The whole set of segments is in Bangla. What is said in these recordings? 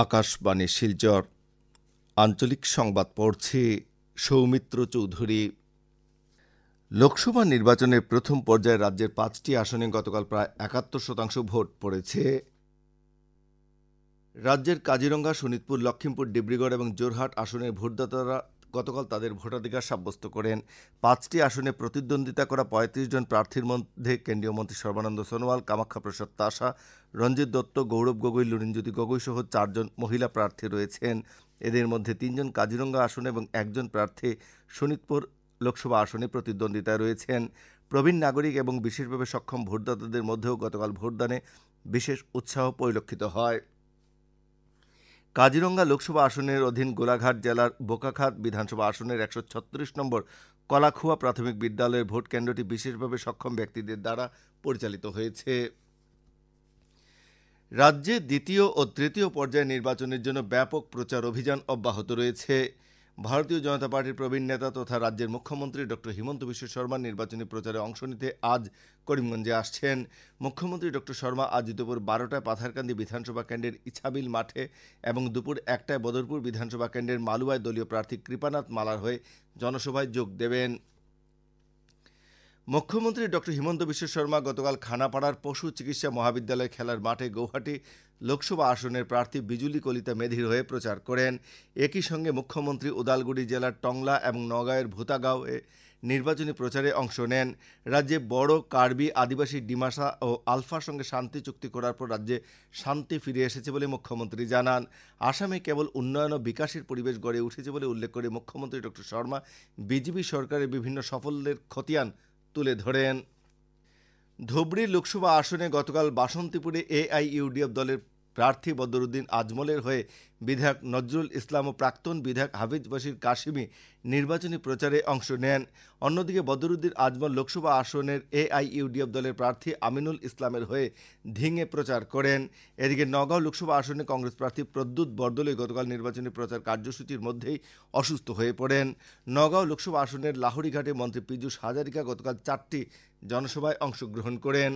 আকাশবাণী শিলচর আঞ্চলিক সংবাদ পড়ছি সৌমিত্র চৌধুরী। লোকসভা নির্বাচনের প্রথম পর্যায়ে রাজ্যের ৫টি আসনে গতকাল প্রায় ৭১% ভোট পড়েছে। রাজ্যের কাজিরঙ্গা, শোনিতপুর, লক্ষিমপুর, ডিব্রুগড় এবং জোরহাট আসনের ভোটদাতারা গতকাল তাদের ভোটাধিকার সাব্যস্ত করেন। ৫টি আসনে প্রতিদ্বন্দ্বিতা করা ৩৫ জন প্রার্থীর মধ্যে কেন্দ্রীয় মন্ত্রী সর্বানন্দ সোনোয়াল, কামাখ্যা প্রসাদ তাসা, রঞ্জিত দত্ত, গৌরব গগৈ, লুরিনজ্যোতি গগৈ সহ ৪ জন মহিলা প্রার্থী রয়েছেন। এদের মধ্যে ৩ জন কাজিরঙ্গা আসনে এবং একজন প্রার্থী শোনিতপুর লোকসভা আসনে প্রতিদ্বন্দ্বিতায় রয়েছেন। প্রবীণ নাগরিক এবং বিশেষভাবে সক্ষম ভোটদাতাদের মধ্যেও গতকাল ভোটদানে বিশেষ উৎসাহ পরিলক্ষিত হয়। কাজিরঙ্গা লোকসভা আসনের অধীন গোলাঘাট জেলার বোকাখাত বিধানসভা আসনের ১৩৬ নম্বর কলাখুয়া প্রাথমিক বিদ্যালয়ের ভোট কেন্দ্রটি বিশেষভাবে সক্ষম ব্যক্তিদের দ্বারা পরিচালিত হয়েছে। রাজ্যে দ্বিতীয় ও তৃতীয় পর্যায়ে নির্বাচনের জন্য ব্যাপক প্রচার অভিযান অব্যাহত রয়েছে। ভারতীয় জনতা পার্টির প্রবীণ নেতা তথা রাজ্যের মুখ্যমন্ত্রী ডক্টর হিমন্ত বিশ্ব শর্মা নির্বাচনী প্রচারে অংশ নিতে আজ করিমগঞ্জে আসছেন। মুখ্যমন্ত্রী ডক্টর শর্মা আজ দুপুর ১২টায় পাথারকান্দি বিধানসভা কেন্দ্রের ইছাবিল মাঠে এবং দুপুর ১টায় বদরপুর বিধানসভা কেন্দ্রের মালুয়ায় দলীয় প্রার্থী কৃপানাথ মালার হয়ে জনসভায় যোগ দেবেন। মুখ্যমন্ত্রী ডক্টর হিমন্ত বিশ্ব শর্মা গতকাল খানাপাড়ার পশু চিকিৎসা মহাবিদ্যালয় খেলার মাঠে গৌহাটি লোকসভা আসনের প্রার্থী বিজুলি কলিতা মেধির হয়ে প্রচার করেন। একই সঙ্গে মুখ্যমন্ত্রী উদালগুড়ি জেলার টংলা এবং নগাঁওয়ের ভূতাগাঁওয়ে নির্বাচনী প্রচারে অংশ নেন। রাজ্যে বড়, কার্বি, আদিবাসী, ডিমাসা ও আলফার সঙ্গে শান্তি চুক্তি করার পর রাজ্যে শান্তি ফিরে এসেছে বলে মুখ্যমন্ত্রী জানান। আসামে কেবল উন্নয়ন ও বিকাশের পরিবেশ গড়ে উঠেছে বলে উল্লেখ করে মুখ্যমন্ত্রী ডক্টর শর্মা বিজেপি সরকারের বিভিন্ন সাফল্যের খতিয়ান তুলে ধরেন। ধুবড়ী লোকসভা আসনে গতকাল বাসন্তীপুরে এআইইউডিএফ দলের প্রার্থী বদরুদ্দিন আজমলের হয়ে বিধায়ক নজরুল ইসলাম ও প্রাক্তন বিধায়ক হাফিজ বাশির কাশিমি নির্বাচনী প্রচারে অংশ নেন। অন্যদিকে বদরুদ্দিন আজমল লোকসভা আসনের এআইইউডিএফ দলের প্রার্থী আমিনুল ইসলামের হয়ে ধিঙে প্রচার করেন। এদিকে নগাঁও লোকসভা আসনে কংগ্রেস প্রার্থী প্রদ্যুৎ বরদলৈ গতকাল নির্বাচনী প্রচার কার্যসূচির মধ্যেই অসুস্থ হয়ে পড়েন। নগাঁও লোকসভা আসনের লাহুড়িঘাটে মন্ত্রী পীযূষ হাজারিকা গতকাল 4টি জনসভায় অংশগ্রহণ করেন।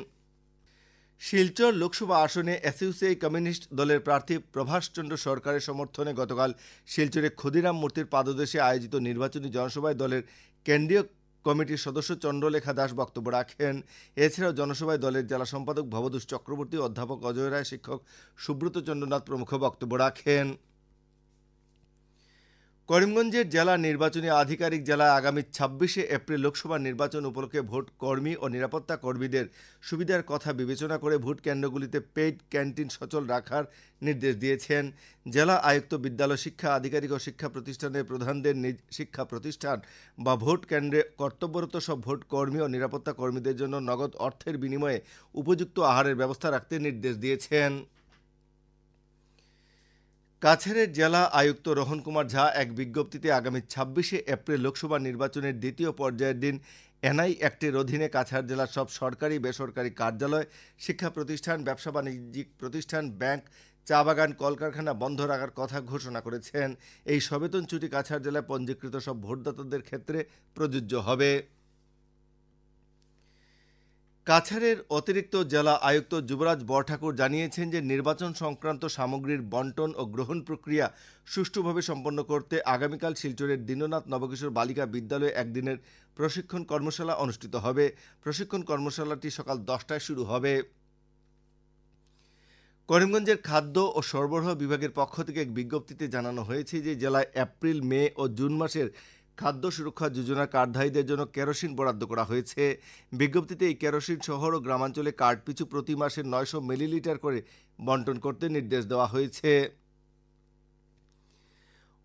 শিলচর লোকসভা আসনে এসইউসিআই কমিউনিস্ট দলের প্রার্থী প্রভাষচন্দ্র সরকারের সমর্থনে গতকাল শিলচরে ক্ষুদিরাম মূর্তির পাদদেশে আয়োজিত নির্বাচনী জনসভায় দলের কেন্দ্রীয় কমিটির সদস্য চন্দ্রলেখা দাস বক্তব্য রাখেন। এছাড়াও জনসভায় দলের জেলা সম্পাদক ভবতোষ চক্রবর্তী, অধ্যাপক অজয় রায়, শিক্ষক সুব্রত চন্দ্রনাথ প্রমুখ বক্তব্য রাখেন। করিমগঞ্জের জেলা নির্বাচনী আধিকারিক জেলায় আগামী ২৬শে এপ্রিল লোকসভা নির্বাচন উপলক্ষে ভোট কর্মী ও নিরাপত্তা কর্মীদের সুবিধার কথা বিবেচনা করে ভোট কেন্দ্রগুলিতে পেইড ক্যান্টিন সচল রাখার নির্দেশ দিয়েছেন। জেলা আয়ুক্ত বিদ্যালয় শিক্ষা আধিকারিক ও শিক্ষা প্রতিষ্ঠানের প্রধানদের নিজ শিক্ষা প্রতিষ্ঠান বা ভোট কেন্দ্রে কর্তব্যরত সব ভোট কর্মী ও নিরাপত্তা কর্মীদের জন্য নগদ অর্থের বিনিময়ে উপযুক্ত আহারের ব্যবস্থা রাখতে নির্দেশ দিয়েছেন। কাছাড়ের জেলা আয়ুক্ত রোহন কুমার ঝা এক বিজ্ঞপ্তিতে আগামী ২৬শে এপ্রিল লোকসভা নির্বাচনের দ্বিতীয় পর্যায়ের দিন এনআই অ্যাক্টের অধীনে কাছাড় জেলার সব সরকারি বেসরকারি কার্যালয়, শিক্ষা প্রতিষ্ঠান, ব্যবসা বাণিজ্যিক প্রতিষ্ঠান, ব্যাংক, চা বাগান, কলকারখানা বন্ধ রাখার কথা ঘোষণা করেছেন। এই সবেতন ছুটি কাছাড় জেলায় পঞ্জীকৃত সব ভোটদাতাদের ক্ষেত্রে প্রযোজ্য হবে। কাছাড়ের অতিরিক্ত জেলা আয়ুক্ত যুবরাজ বরঠাকুর জানিয়েছেন যে নির্বাচন সংক্রান্ত সামগ্রীর বন্টন ও গ্রহণ প্রক্রিয়া সুষ্ঠুভাবে সম্পন্ন করতে আগামীকাল শিলচরের দীননাথ নবকিশোর বালিকা বিদ্যালয়ে একদিনের প্রশিক্ষণ কর্মশালা অনুষ্ঠিত হবে। প্রশিক্ষণ কর্মশালাটি সকাল 10টায় শুরু হবে। করিমগঞ্জের খাদ্য ও সরবরাহ বিভাগের পক্ষ থেকে এক বিজ্ঞপ্তিতে জানানো হয়েছে যে জেলায় এপ্রিল, মে ও জুন মাসের খাদ্য সুরক্ষা যোজনা কার্ডধারীদের জন্য কেরোসিন বরাদ্দ করা হয়েছে। বিজ্ঞপ্তিতে এই কেরোসিন শহর ও গ্রামাঞ্চলে কার্ড পিছু প্রতি মাসে ৯০০ মিলিলিটার করে বন্টন করতে নির্দেশ দেওয়া হয়েছে।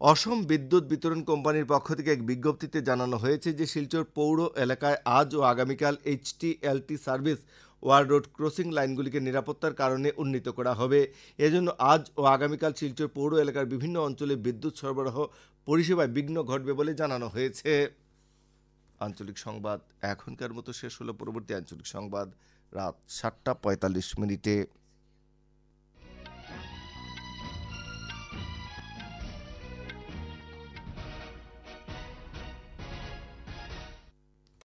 অসম বিদ্যুৎ বিতরণ কোম্পানির পক্ষ থেকে এক বিজ্ঞপ্তিতে জানানো হয়েছে যে শিলচর পৌর এলাকায় আজ ও আগামীকাল HTLT service wire road crossing লাইনগুলিকে নিরাপত্তার কারণে উন্নীত করা হবে। এজন্য আজ ও আগামীকাল শিলচর পৌর এলাকার বিভিন্ন অঞ্চলে বিদ্যুৎ সরবরাহ পরিষেবায় বিঘ্ন ঘটবে বলে জানানো হয়েছে। আঞ্চলিক সংবাদ এখনকার মতো শেষ হলো। পরবর্তী আঞ্চলিক সংবাদ রাত ৭টা ৪৫ মিনিটে।